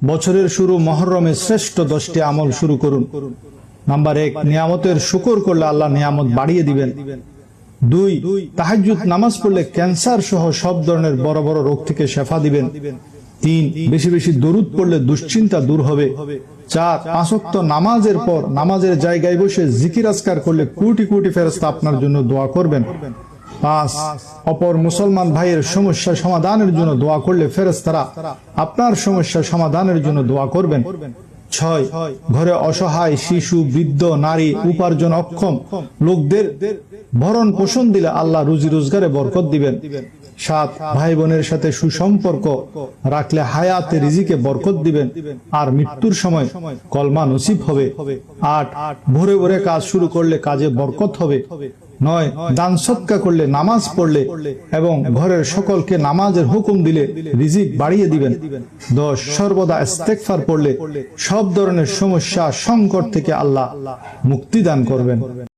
বছরের শুরু মহরমে শ্রেষ্ঠ 10টি আমল শুরু করুন। নাম্বার 1, নিয়ামতের শুকর করলে আল্লাহ নিয়ামত বাড়িয়ে দিবেন। 2, তাহাজ্জুদ নামাজ পড়লে ক্যান্সার সহ সব ধরনের বড় বড় রোগ থেকে শেফা দিবেন। 3, বেশি বেশি দরুদ পড়লে দুশ্চিন্তা দূর হবে। 4, 5 ওয়াক্ত নামাজের পর নামাজের জায়গায় বসে জিকির আজকার করলে কোটি কোটি ফেরেশতা আপনার জন্য দোয়া করবেন। 5, অপর মুসলমান ভাইয়ের সমস্যা সমাধানের জন্য দোয়া করলে ফেরেশতারা আপনার সমস্যা সমাধানের জন্য দোয়া করবেন। 6, ঘরে অসহায় শিশু, বৃদ্ধ, নারী, উপার্জন অক্ষম লোকদের ভরণ পোষণ দিলে আল্লাহ রুজি রোজগারে বরকত দিবেন। 7, ভাই বোনের সাথে সুসম্পর্ক রাখলে হায়াতে রিজিকে বরকত দিবেন আর মৃত্যুর সময় কলমা নসিব হবে। 8, ভোরে ভোরে কাজ শুরু করলে কাজে বরকত হবে। 9, দান সদকা করলে, নামাজ পড়লে এবং ঘরের সকলকে নামাজের হুকুম দিলে রিজিক বাড়িয়ে দিবেন। 10, সর্বদা ইস্তেগফার পড়লে সব ধরনের সমস্যা সংকট থেকে আল্লাহ মুক্তি দান করবেন।